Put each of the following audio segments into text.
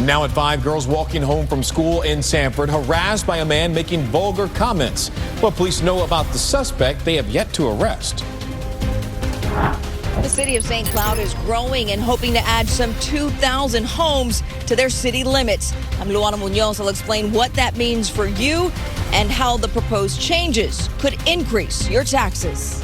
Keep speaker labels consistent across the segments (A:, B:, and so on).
A: Now at 5, girls walking home from school in Sanford harassed by a man making vulgar comments. What police know about the suspect, they have yet to arrest.
B: The city of St. Cloud is growing and hoping to add some 2,000 homes to their city limits. I'm Luana Munoz. I'll explain what that means for you and how the proposed changes could increase your taxes.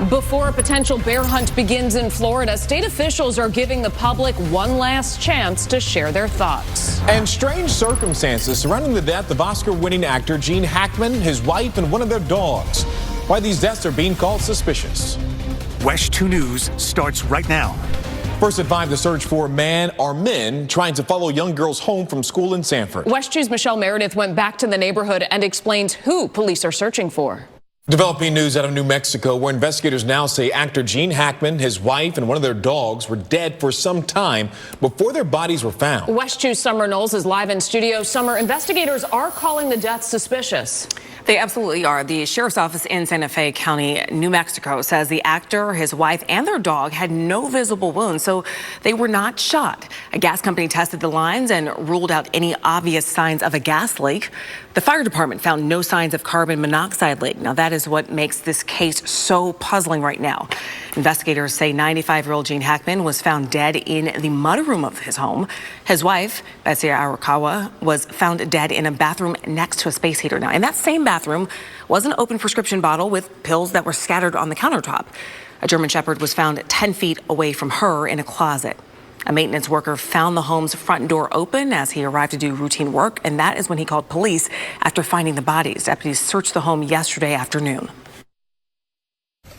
C: Before a potential bear hunt begins in Florida, state officials are giving the public one last chance to share their thoughts.
A: And strange circumstances surrounding the death of Oscar-winning actor Gene Hackman, his wife, and one of their dogs. Why these deaths are being called suspicious.
D: WESH 2 News starts right now.
A: First at 5, the search for men trying to follow young girls home from school in Sanford.
C: WESH 2's Michelle Meredith went back to the neighborhood and explains who police are searching for.
A: Developing news out of New Mexico, where investigators now say actor Gene Hackman, his wife, and one of their dogs were dead for some time before their bodies were found.
C: WESH 2's Summer Knowles is live in studio. Summer, investigators are calling the death suspicious.
E: They absolutely are. The sheriff's office in Santa Fe County, New Mexico, says the actor, his wife, and their dog had no visible wounds, so they were not shot. A gas company tested the lines and ruled out any obvious signs of a gas leak. The fire department found no signs of carbon monoxide leak. Now, that is what makes this case so puzzling right now. Investigators say 95-year-old Gene Hackman was found dead in the mudroom of his home. His wife, Betsy Arakawa, was found dead in a bathroom next to a space heater. Now, in that same bathroom was an open prescription bottle with pills that were scattered on the countertop. A German Shepherd was found 10 feet away from her in a closet. A maintenance worker found the home's front door open as he arrived to do routine work, and that is when he called police after finding the bodies. Deputies searched the home yesterday afternoon.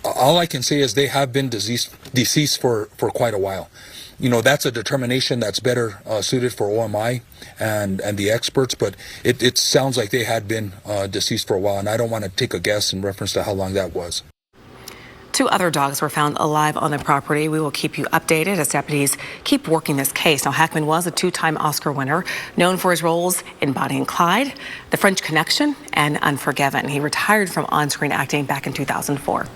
F: All I can say is they have been deceased for quite a while. You know, that's a determination that's better suited for OMI and the experts, but it sounds like they had been deceased for a while, and I don't want to take a guess in reference to how long that was.
E: 2 other dogs were found alive on the property. We will keep you updated as deputies keep working this case. Now, Hackman was a 2-time Oscar winner, known for his roles in Bonnie and Clyde, The French Connection, and Unforgiven. He retired from on-screen acting back in 2004.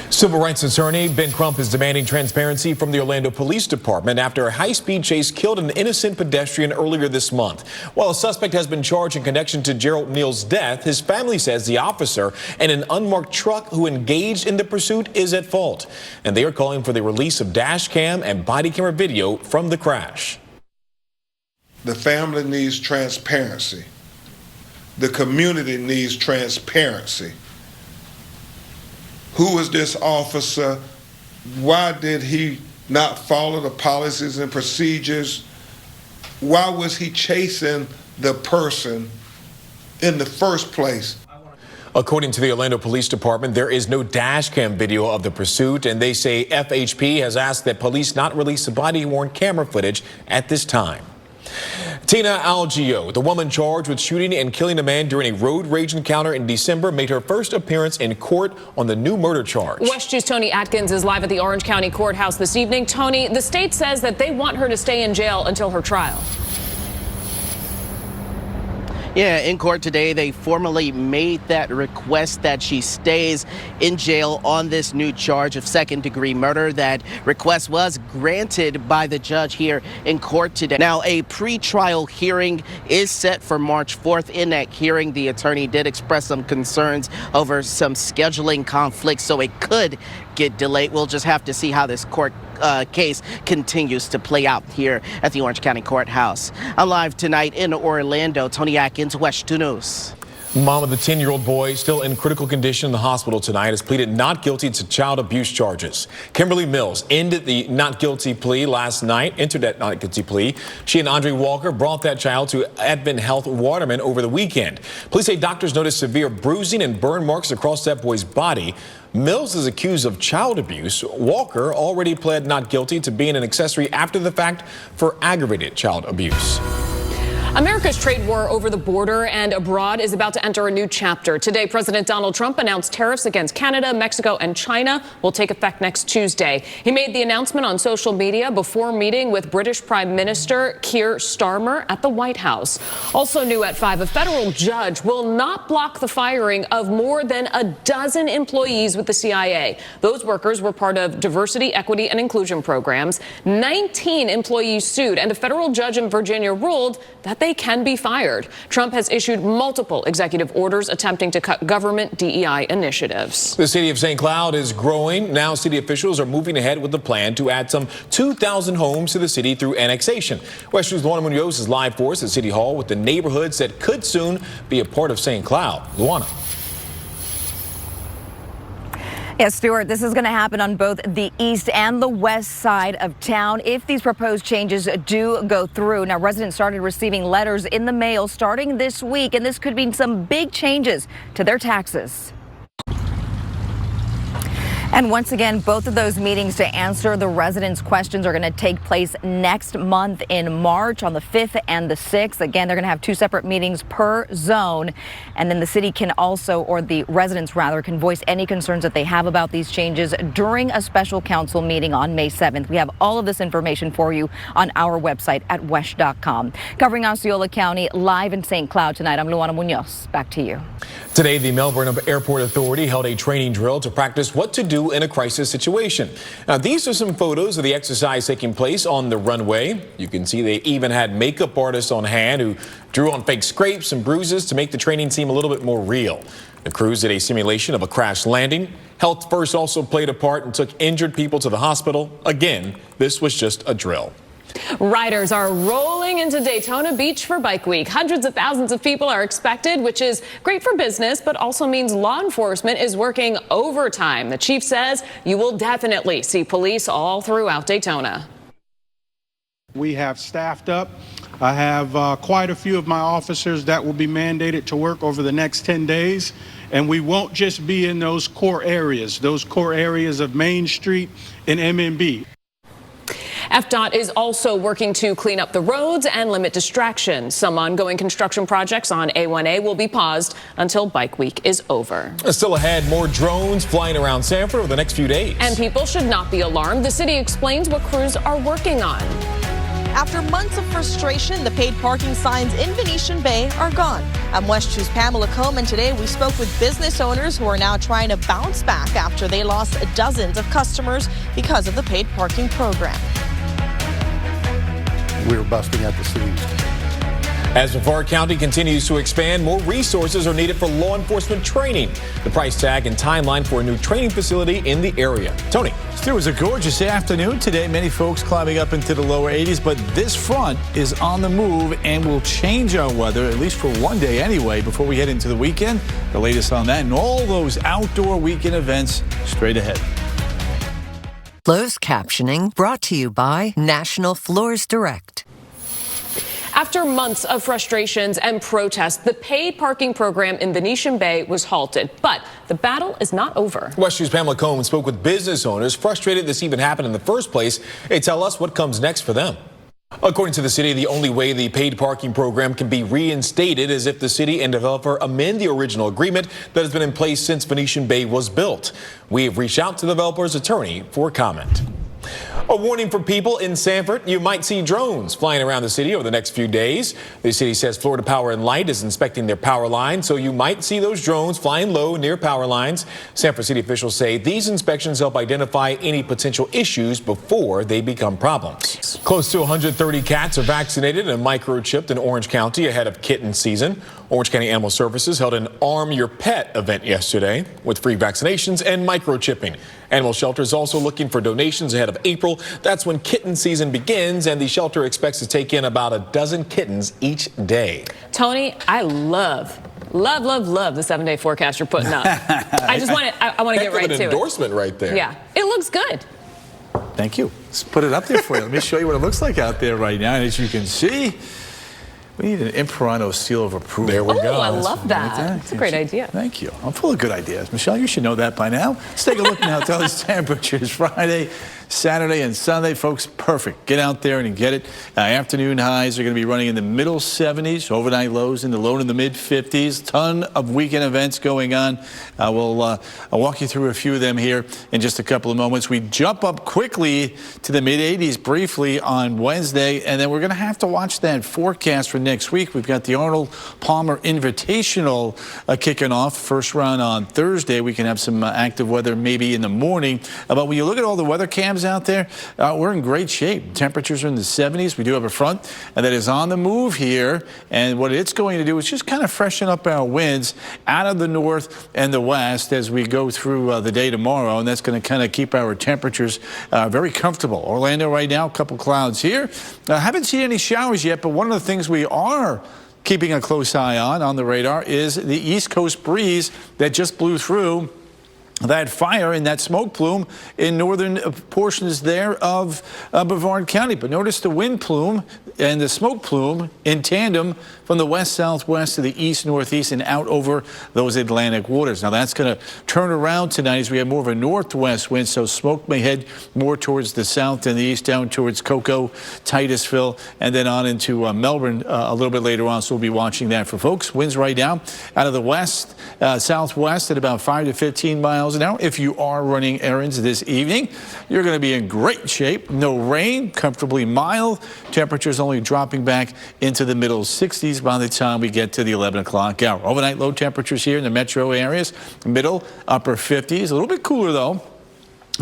A: Civil rights attorney Ben Crump is demanding transparency from the Orlando Police Department after a high-speed chase killed an innocent pedestrian earlier this month. While a suspect has been charged in connection to Gerald Neal's death, his family says the officer in an unmarked truck who engaged in the pursuit is at fault. And they are calling for the release of dash cam and body camera video from the crash.
G: The family needs transparency. The community needs transparency. Who is this officer? Why did he not follow the policies and procedures? Why was he chasing the person in the first place?
A: According to the Orlando Police Department, there is no dash cam video of the pursuit, and they say FHP has asked that police not release the body-worn camera footage at this time. Tina Algio, the woman charged with shooting and killing a man during a road rage encounter in December, made her first appearance in court on the new murder charge.
C: WESH 2's Tony Atkins is live at the Orange County Courthouse this evening. Tony, the state says that they want her to stay in jail until her trial.
H: Yeah, in court today, they formally made that request that she stays in jail on this new charge of second-degree murder. That request was granted by the judge here in court today. Now, a pre-trial hearing is set for March 4th. In that hearing, the attorney did express some concerns over some scheduling conflicts, so it could get delayed. We'll just have to see how this court case continues to play out here at the Orange County Courthouse. I'm live tonight in Orlando. Tony Atkins, WESH 2 News.
A: Mom of the 10-year-old boy still in critical condition in the hospital tonight has pleaded not guilty to child abuse charges. Kimberly Mills ended the not guilty plea last night, entered that not guilty plea. She and Andre Walker brought that child to Advent Health Waterman over the weekend. Police say doctors noticed severe bruising and burn marks across that boy's body. Mills is accused of child abuse. Walker already pled not guilty to being an accessory after the fact for aggravated child abuse.
C: America's trade war over the border and abroad is about to enter a new chapter. Today, President Donald Trump announced tariffs against Canada, Mexico, and China will take effect next Tuesday. He made the announcement on social media before meeting with British Prime Minister Keir Starmer at the White House. Also new at 5, a federal judge will not block the firing of more than a dozen employees with the CIA. Those workers were part of diversity, equity, and inclusion programs. 19 employees sued, and a federal judge in Virginia ruled that they can be fired. Trump has issued multiple executive orders attempting to cut government DEI initiatives.
A: The city of St. Cloud is growing. Now city officials are moving ahead with the plan to add some 2,000 homes to the city through annexation. WESH News' Luana Munoz is live for us at City Hall with the neighborhoods that could soon be a part of St. Cloud. Luana.
B: Yes, Stuart, this is going to happen on both the east and the west side of town if these proposed changes do go through. Now, residents started receiving letters in the mail starting this week, and this could mean some big changes to their taxes. And once again, both of those meetings to answer the residents' questions are going to take place next month in March on the 5th and the 6th. Again, they're going to have 2 separate meetings per zone. And then the city can also, or the residents rather, can voice any concerns that they have about these changes during a special council meeting on May 7th. We have all of this information for you on our website at wesh.com. Covering Osceola County live in St. Cloud tonight, I'm Luana Munoz. Back to you.
A: Today, the Melbourne Airport Authority held a training drill to practice what to do in a crisis situation. Now, these are some photos of the exercise taking place on the runway. You can see they even had makeup artists on hand who drew on fake scrapes and bruises to make the training seem a little bit more real. The crews did a simulation of a crash landing. Health First also played a part and took injured people to the hospital. Again, this was just a drill.
C: Riders are rolling into Daytona Beach for Bike Week. Hundreds of thousands of people are expected, which is great for business, but also means law enforcement is working overtime. The chief says you will definitely see police all throughout Daytona.
I: We have staffed up. I have quite a few of my officers that will be mandated to work over the next 10 days. And we won't just be in those core areas of Main Street and MNB.
C: FDOT is also working to clean up the roads and limit distractions. Some ongoing construction projects on A1A will be paused until Bike Week is over.
A: Still ahead, more drones flying around Sanford over the next few days.
C: And people should not be alarmed. The city explains what crews are working on.
J: After months of frustration, the paid parking signs in Venetian Bay are gone. I'm WESH 2's Pamela Coleman. Today we spoke with business owners who are now trying to bounce back after they lost dozens of customers because of the paid parking program.
K: We were busting at the seams.
A: As Brevard County continues to expand, more resources are needed for law enforcement training. The price tag and timeline for a new training facility in the area. Tony.
L: It was a gorgeous afternoon today. Many folks climbing up into the lower 80s, but this front is on the move and will change our weather, at least for one day anyway, before we head into the weekend. The latest on that and all those outdoor weekend events straight ahead.
M: Closed captioning brought to you by National Floors Direct.
C: After months of frustrations and protests, the paid parking program in Venetian Bay was halted. But the battle is not over.
A: WESH News' Pamela Coleman spoke with business owners frustrated this even happened in the first place. They tell us what comes next for them. According to the city, the only way the paid parking program can be reinstated is if the city and developer amend the original agreement that has been in place since Venetian Bay was built. We have reached out to the developer's attorney for comment. A warning for people in Sanford. You might see drones flying around the city over the next few days. The city says Florida Power and Light is inspecting their power lines, so you might see those drones flying low near power lines. Sanford city officials say these inspections help identify any potential issues before they become problems. Close to 130 cats are vaccinated and microchipped in Orange County ahead of kitten season. Orange County Animal Services held an Arm Your Pet event yesterday with free vaccinations and microchipping. Animal Shelter is also looking for donations ahead of April. That's when kitten season begins, and the shelter expects to take in about a dozen kittens each day.
C: Tony, I love the 7-day forecast you're putting up. I want to get right to it.
A: An endorsement right there.
C: Yeah, it looks good.
L: Thank you. Let's put it up there for you. Let me show you what it looks like out there right now. And as you can see, we need an Imperano seal of approval.
A: There we go.
C: I love that. That's a great idea.
L: Thank you. I'm full of good ideas. Michelle, you should know that by now. Let's take a look now at those temperatures. Friday, Saturday and Sunday, folks, perfect. Get out there and get it. Afternoon highs are going to be running in the middle 70s, overnight lows in the low to the mid 50s. Ton of weekend events going on. We'll walk you through a few of them here in just a couple of moments. We jump up quickly to the mid 80s briefly on Wednesday, and then we're going to have to watch that forecast for next week. We've got the Arnold Palmer Invitational kicking off. First round on Thursday. We can have some active weather maybe in the morning. But when you look at all the weather cams out there, we're in great shape. Temperatures are in the 70s. We do have a front that is on the move here. And what it's going to do is just kind of freshen up our winds out of the north and the west as we go through the day tomorrow. And that's going to kind of keep our temperatures very comfortable. Orlando right now, a couple clouds here. Haven't seen any showers yet, but one of the things we are keeping a close eye on the radar is the East Coast breeze that just blew through that fire and that smoke plume in northern portions there of Brevard County. But notice the wind plume and the smoke plume in tandem from the west-southwest to the east-northeast and out over those Atlantic waters. Now that's going to turn around tonight as we have more of a northwest wind, so smoke may head more towards the south and the east, down towards Cocoa, Titusville, and then on into Melbourne a little bit later on. So we'll be watching that for folks. Winds right now out of the west, southwest at about 5 to 15 miles an hour. If you are running errands this evening, you're going to be in great shape. No rain, comfortably mild. Temperatures only dropping back into the middle 60s by the time we get to the 11 o'clock hour. Overnight low temperatures here in the metro areas, middle, upper 50s. A little bit cooler though.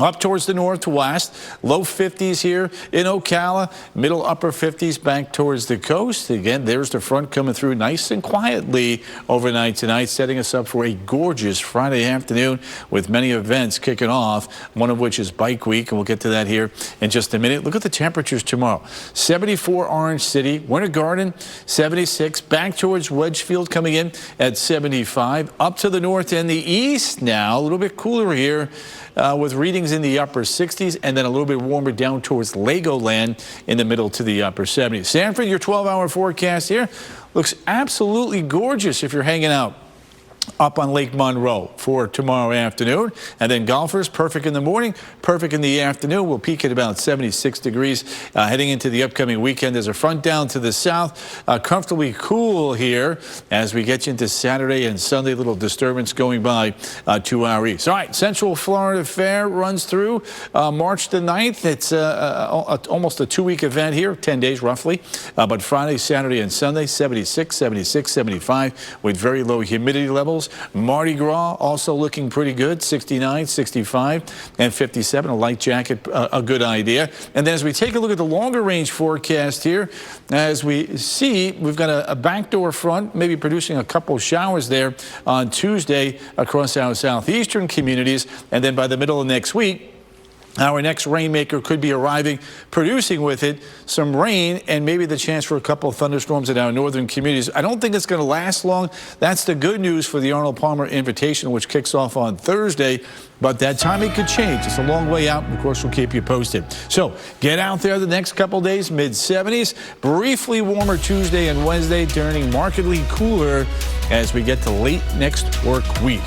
L: Up towards the northwest, low 50s here in Ocala, middle upper 50s back towards the coast. Again, there's the front coming through nice and quietly overnight tonight, setting us up for a gorgeous Friday afternoon with many events kicking off, one of which is Bike Week, and we'll get to that here in just a minute. Look at the temperatures tomorrow. 74 Orange City, Winter Garden 76, back towards Wedgefield coming in at 75, up to the north and the east now, a little bit cooler here. With readings in the upper 60s and then a little bit warmer down towards Legoland in the middle to the upper 70s. Sanford, your 12-hour forecast here looks absolutely gorgeous if you're hanging out up on Lake Monroe for tomorrow afternoon. And then golfers, perfect in the morning, perfect in the afternoon. We'll peak at about 76 degrees heading into the upcoming weekend. There's a front down to the south, comfortably cool here as we get you into Saturday and Sunday. Little disturbance going by to our east. All right, Central Florida Fair runs through March the 9th. It's almost a 2-week event here, 10 days roughly. But Friday, Saturday, and Sunday, 76, 76, 75 with very low humidity levels. Mardi Gras also looking pretty good, 69, 65, and 57. A light jacket, a good idea. And then as we take a look at the longer range forecast here, as we see, we've got a backdoor front, maybe producing a couple showers there on Tuesday across our southeastern communities. And then by the middle of next week, our next rainmaker could be arriving, producing with it some rain and maybe the chance for a couple of thunderstorms in our northern communities. I don't think it's going to last long. That's the good news for the Arnold Palmer Invitational, which kicks off on Thursday. But that timing could change. It's a long way out, and of course, we'll keep you posted. So get out there the next couple days, mid-70s. Briefly warmer Tuesday and Wednesday, turning markedly cooler as we get to late next work week.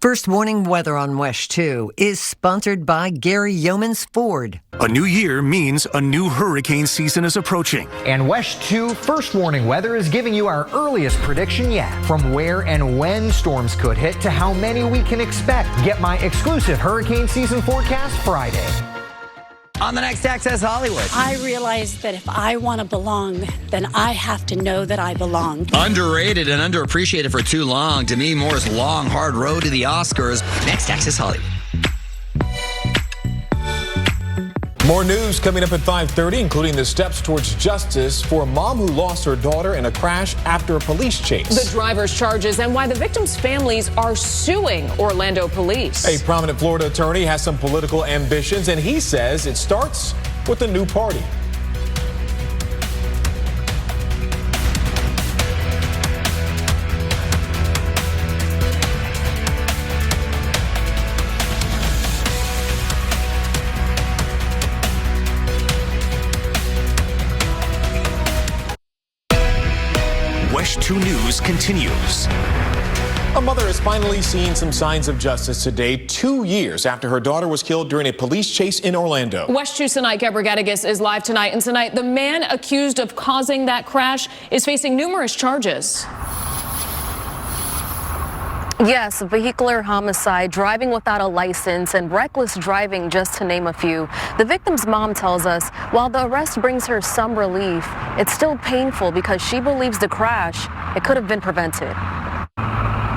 M: First Warning Weather on WESH 2 is sponsored by Gary Yeomans Ford.
D: A new year means a new hurricane season is approaching.
K: And WESH 2 First Warning Weather is giving you our earliest prediction yet. From where and when storms could hit to how many we can expect. Get my exclusive hurricane season forecast Friday.
N: On the next Access Hollywood.
O: I realized that if I want to belong, then I have to know that I belong.
N: Underrated and underappreciated for too long. Demi Moore's long, hard road to the Oscars. Next Access Hollywood.
A: More news coming up at 5:30, including the steps towards justice for a mom who lost her daughter in a crash after a police chase.
C: The driver's charges and why the victims' families are suing Orlando police.
A: A prominent Florida attorney has some political ambitions, and he says it starts with a new party.
D: WESH 2 News continues.
A: A mother has finally seen some signs of justice today, 2 years after her daughter was killed during a police chase in Orlando.
C: WESH 2's Sanai Gebregadigis is live tonight. And tonight, the man accused of causing that crash is facing numerous charges.
P: Yes, vehicular homicide, driving without a license, and reckless driving, just to name a few. The victim's mom tells us while the arrest brings her some relief, it's still painful because she believes the crash, it could have been prevented.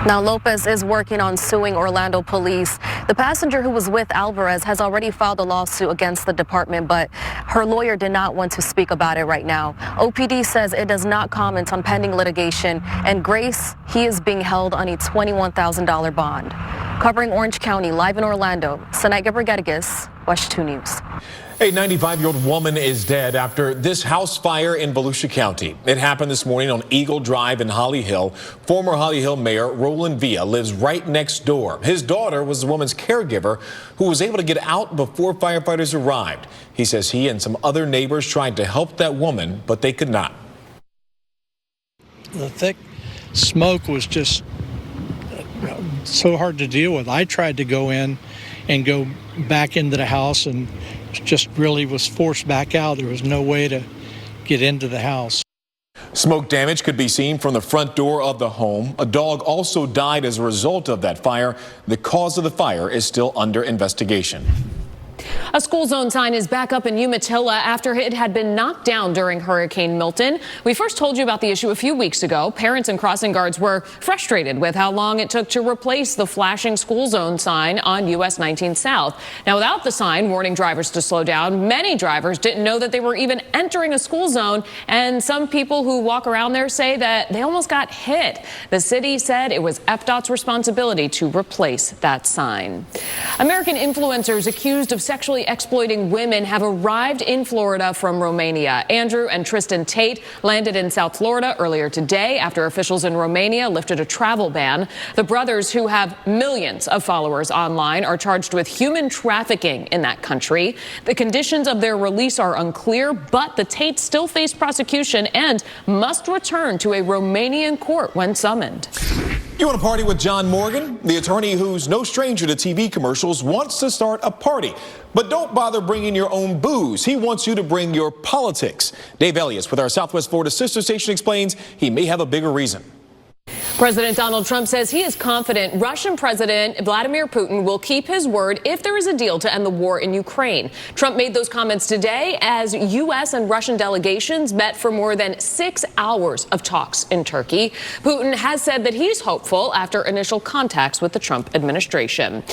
P: Now, Lopez is working on suing Orlando police. The passenger who was with Alvarez has already filed a lawsuit against the department, but her lawyer did not want to speak about it right now. OPD says it does not comment on pending litigation, and Grace, he is being held on a $21,000 bond. Covering Orange County, live in Orlando, Sanai Gebregadigis, WESH 2 News.
A: A 95-year-old woman is dead after this house fire in Volusia County. It happened this morning on Eagle Drive in Holly Hill. Former Holly Hill Mayor Roland Villa lives right next door. His daughter was the woman's caregiver who was able to get out before firefighters arrived. He says he and some other neighbors tried to help that woman, but they could not.
Q: The thick smoke was just so hard to deal with. I tried to go in and go back into the house and just really was forced back out. There was no way to get into the house.
A: Smoke damage could be seen from the front door of the home. A dog also died as a result of that fire. The cause of the fire is still under investigation.
C: A school zone sign is back up in Umatilla after it had been knocked down during Hurricane Milton. We first told you about the issue a few weeks ago. Parents and crossing guards were frustrated with how long it took to replace the flashing school zone sign on US 19 South. Now, without the sign warning drivers to slow down, many drivers didn't know that they were even entering a school zone. And some people who walk around there say that they almost got hit. The city said it was FDOT's responsibility to replace that sign. American influencers accused of sexually exploiting women have arrived in Florida from Romania. Andrew and Tristan Tate landed in South Florida earlier today after officials in Romania lifted a travel ban. The brothers, who have millions of followers online, are charged with human trafficking in that country. The conditions of their release are unclear, but the Tates still face prosecution and must return to a Romanian court when summoned.
A: You want to party with John Morgan? The attorney who's no stranger to TV commercials wants to start a party. But don't bother bringing your own booze. He wants you to bring your politics. Dave Elliott with our Southwest Florida sister station explains he may have a bigger reason.
C: President Donald Trump says he is confident Russian President Vladimir Putin will keep his word if there is a deal to end the war in Ukraine. Trump made those comments today as U.S. and Russian delegations met for more than 6 hours of talks in Turkey. Putin has said that he's hopeful after initial contacts with the Trump administration.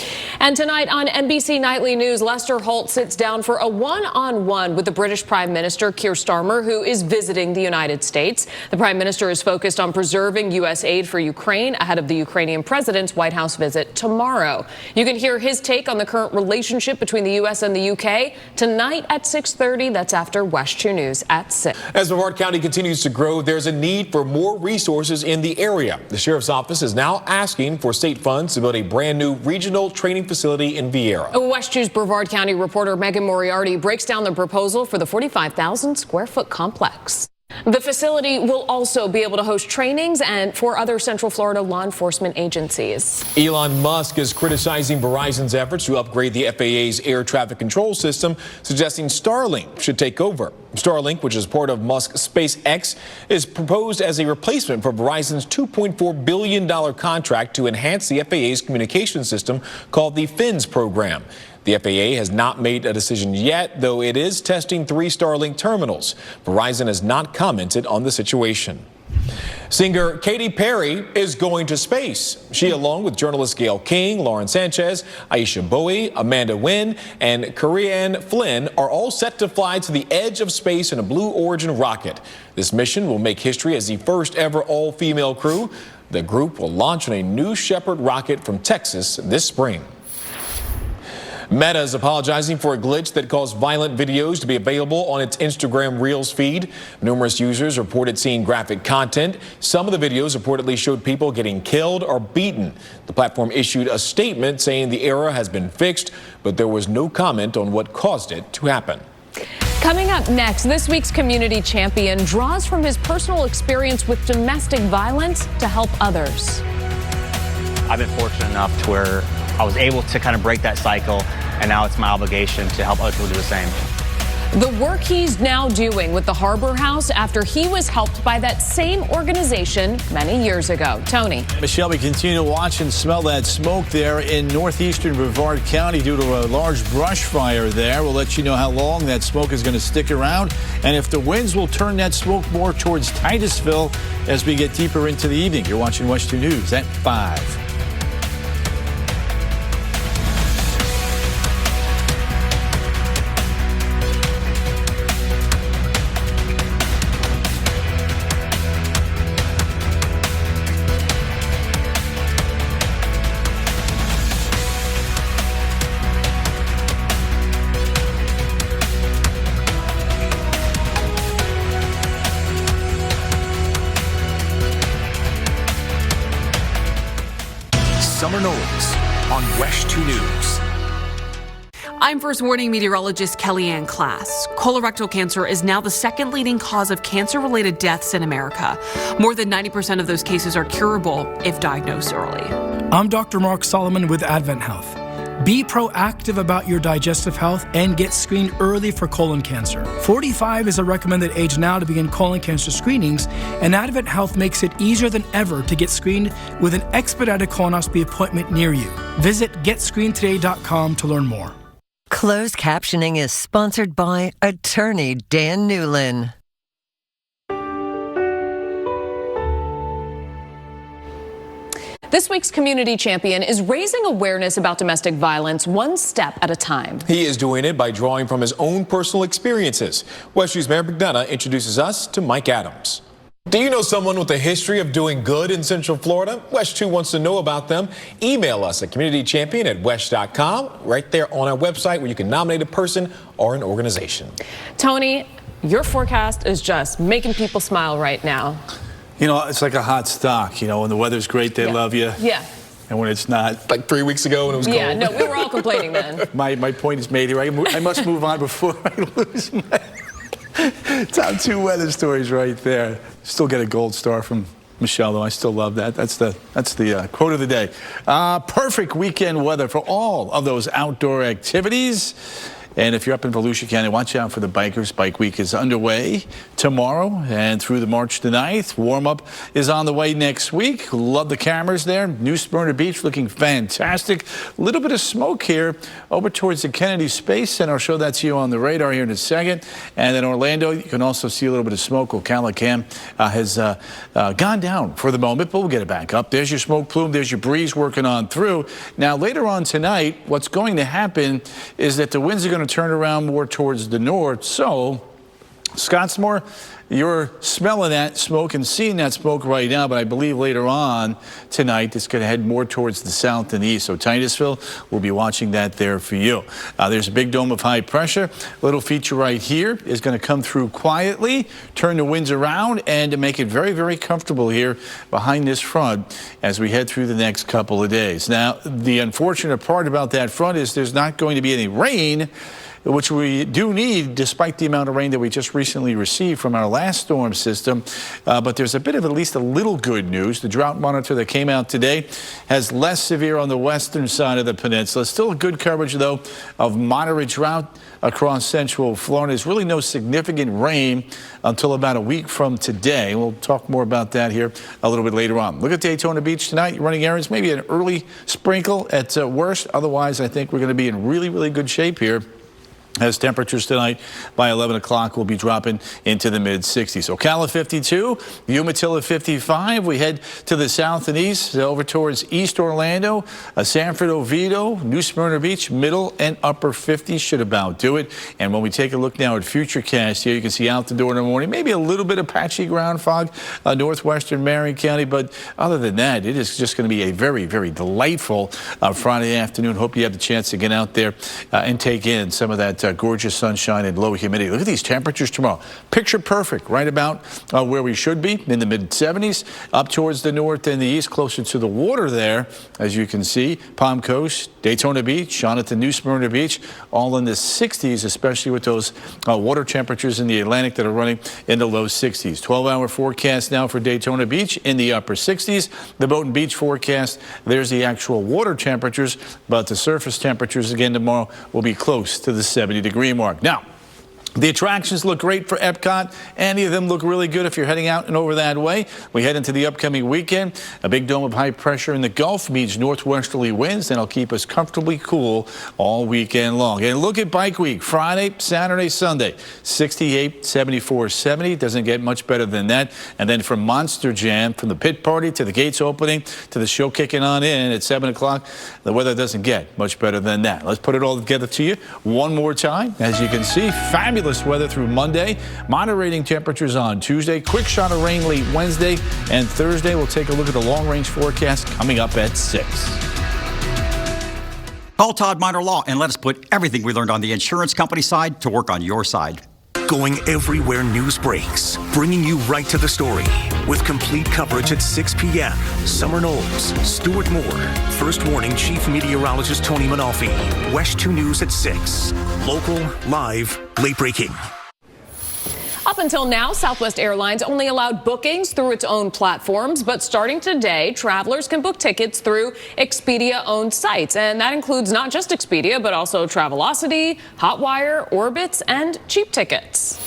C: And tonight on NBC Nightly News, Lester Holt sits down for a one-on-one with the British Prime Minister Keir Starmer, who is visiting the United States. The Prime Minister is focused on preserving U.S. aid for Ukraine ahead of the Ukrainian president's White House visit tomorrow. You can hear his take on the current relationship between the U.S. and the U.K. tonight at 6:30. That's after WESH 2 News at 6.
A: As Brevard County continues to grow, there's a need for more resources in the area. The sheriff's office is now asking for state funds to build a brand new regional training facility in Vieira.
C: WESH 2's Brevard County reporter Megan Moriarty breaks down the proposal for the 45,000 square foot complex. The facility will also be able to host trainings and for other Central Florida law enforcement agencies.
A: Elon Musk is criticizing Verizon's efforts to upgrade the FAA's air traffic control system, suggesting Starlink should take over. Starlink, which is part of Musk's SpaceX, is proposed as a replacement for Verizon's $2.4 billion contract to enhance the FAA's communication system called the FINS program. The FAA has not made a decision yet, though it is testing 3 Starlink terminals. Verizon has not commented on the situation. Singer Katy Perry is going to space. She, along with journalists Gayle King, Lauren Sanchez, Aisha Bowie, Amanda Wynn, and Karianne Flynn are all set to fly to the edge of space in a Blue Origin rocket. This mission will make history as the first ever all-female crew. The group will launch on a New Shepard rocket from Texas this spring. Meta is apologizing for a glitch that caused violent videos to be available on its Instagram Reels feed. Numerous users reported seeing graphic content. Some of the videos reportedly showed people getting killed or beaten. The platform issued a statement saying the error has been fixed, but there was no comment on what caused it to happen.
C: Coming up next, this week's community champion draws from his personal experience with domestic violence to help others.
R: I've been fortunate enough to where I was able to kind of break that cycle, and now it's my obligation to help other people do the same.
C: The work he's now doing with the Harbor House after he was helped by that same organization many years ago. Tony.
L: Michelle, we continue to watch and smell that smoke there in northeastern Brevard County due to a large brush fire there. We'll let you know how long that smoke is going to stick around and if the winds will turn that smoke more towards Titusville as we get deeper into the evening. You're watching WESH 2 News at 5.
D: Summer Noise on WESH 2 News.
E: I'm First Warning meteorologist Kellyanne Klass. Colorectal cancer is now the second leading cause of cancer-related deaths in America. More than 90% of those cases are curable if diagnosed early.
S: I'm Dr. Mark Solomon with Advent Health. Be proactive about your digestive health and get screened early for colon cancer. 45 is a recommended age now to begin colon cancer screenings, and Advent Health makes it easier than ever to get screened with an expedited colonoscopy appointment near you. Visit GetScreenedToday.com to learn more.
M: Closed captioning is sponsored by attorney Dan Newlin.
C: This week's community champion is raising awareness about domestic violence one step at a time.
A: He is doing it by drawing from his own personal experiences. WESH News' Mary McDonough introduces us to Mike Adams. Do you know someone with a history of doing good in Central Florida? WESH 2 wants to know about them. Email us at communitychampion@wesh.com, right there on our website where you can nominate a person or an organization.
C: Tony, your forecast is just making people smile right now.
L: You know, it's like a hot stock. You know, when the weather's great, they love you.
C: Yeah.
L: And when it's not.
A: Like 3 weeks ago when it was cold.
C: Yeah, no, we were all complaining then.
L: My point is made here. I must move on before I lose my top 2 weather stories right there. Still get a gold star from Michelle, though. I still love that. That's the quote of the day. Perfect weekend weather for all of those outdoor activities. And if you're up in Volusia County, watch out for the bikers. Bike Week is underway tomorrow and through the March the 9th. Warm-up is on the way next week. Love the cameras there. New Smyrna Beach looking fantastic. A little bit of smoke here over towards the Kennedy Space Center. I'll show that to you on the radar here in a second. And in Orlando, you can also see a little bit of smoke. Ocala Cam has gone down for the moment, but we'll get it back up. There's your smoke plume. There's your breeze working on through. Now, later on tonight, what's going to happen is that the winds are going to turn around more towards the north. So, Scottsmore, you're smelling that smoke and seeing that smoke right now, but I believe later on tonight it's going to head more towards the south and east. So Titusville, we'll be watching that there for you. There's a big dome of high pressure. Little feature right here is going to come through quietly, turn the winds around, and to make it very, very comfortable here behind this front as we head through the next couple of days. Now, the unfortunate part about that front is there's not going to be any rain, which we do need despite the amount of rain that we just recently received from our last storm system. But there's a bit of at least a little good news. The drought monitor that came out today has less severe on the western side of the peninsula. Still good coverage, though, of moderate drought across central Florida. There's really no significant rain until about a week from today. We'll talk more about that here a little bit later on. Look at Daytona Beach tonight. You're running errands, maybe an early sprinkle at worst. Otherwise, I think we're going to be in really, really good shape here, as temperatures tonight by 11 o'clock will be dropping into the mid-60s. Ocala 52, Umatilla 55. We head to the south and east over towards East Orlando, Sanford, Oviedo, New Smyrna Beach, middle and upper 50s should about do it. And when we take a look now at Futurecast here, you can see out the door in the morning, maybe a little bit of patchy ground fog, northwestern Marion County. But other than that, it is just going to be a very, very delightful Friday afternoon. Hope you have the chance to get out there and take in some of that got gorgeous sunshine and low humidity. Look at these temperatures tomorrow. Picture perfect, right about where we should be, in the mid-70s, up towards the north and the east, closer to the water there, as you can see. Palm Coast, Daytona Beach, on at the New Smyrna Beach, all in the 60s, especially with those water temperatures in the Atlantic that are running in the low 60s. 12-hour forecast now for Daytona Beach in the upper 60s. The boat and beach forecast, there's the actual water temperatures, but the surface temperatures again tomorrow will be close to the 70-degree mark. Now, the attractions look great for Epcot. Any of them look really good if you're heading out and over that way. We head into the upcoming weekend. A big dome of high pressure in the Gulf means northwesterly winds, and it'll keep us comfortably cool all weekend long. And look at Bike Week, Friday, Saturday, Sunday. 68, 74, 70. Doesn't get much better than that. And then from Monster Jam, from the pit party to the gates opening to the show kicking on in at 7 o'clock, the weather doesn't get much better than that. Let's put it all together to you one more time. As you can see, fabulous weather through Monday, moderating temperatures on Tuesday, quick shot of rain late Wednesday, and Thursday we'll take a look at the long-range forecast coming up at 6.
T: Call Todd Minor Law and let us put everything we learned on the insurance company side to work on your side.
D: Going everywhere news breaks, bringing you right to the story with complete coverage at 6 p.m. Summer Knowles, Stuart Moore, First Warning Chief Meteorologist Tony Manalfi, WESH 2 News at 6. Local, live, late breaking.
C: Up until now, Southwest Airlines only allowed bookings through its own platforms, but starting today, travelers can book tickets through Expedia-owned sites, and that includes not just Expedia, but also Travelocity, Hotwire, Orbitz, and Cheap Tickets.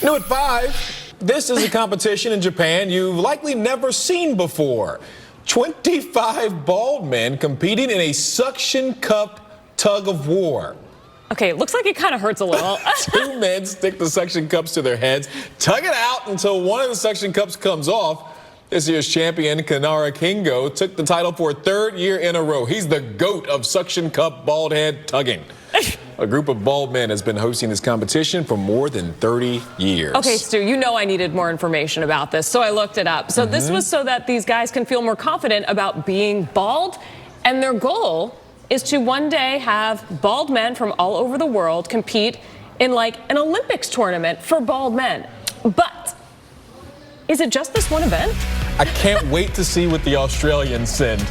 A: New at 5, this is a competition in Japan you've likely never seen before. 25 bald men competing in a suction cup tug of war.
C: Okay, looks like it kind of hurts a little.
A: 2 men stick the suction cups to their heads, tug it out until one of the suction cups comes off. This year's champion, Kanara Kingo, took the title for a 3rd year in a row. He's the GOAT of suction cup bald head tugging. A group of bald men has been hosting this competition for more than 30 years.
C: Okay, Stu, you know I needed more information about this, so I looked it up. So this was so that these guys can feel more confident about being bald, and their goal is to one day have bald men from all over the world compete in like an Olympics tournament for bald men. But is it just this one event?
A: I can't wait to see what the Australians send,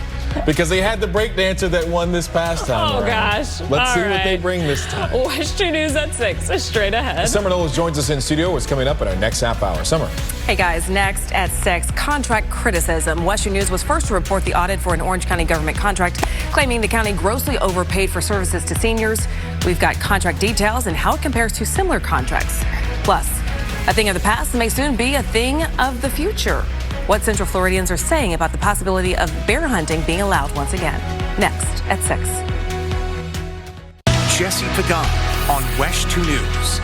A: because they had the breakdancer that won this past time.
C: Oh,
A: around.
C: gosh.
A: Let's see what they bring this time.
C: WESH 2 News at 6, straight ahead.
A: Summer Knowles joins us in studio. What's coming up in our next half hour? Summer.
E: Hey guys, next at 6, contract criticism. WESH News was first to report the audit for an Orange County government contract, claiming the county grossly overpaid for services to seniors. We've got contract details and how it compares to similar contracts. Plus, a thing of the past may soon be a thing of the future. What Central Floridians are saying about the possibility of bear hunting being allowed once again. Next at 6.
D: Jesse Pagan on WESH 2 News.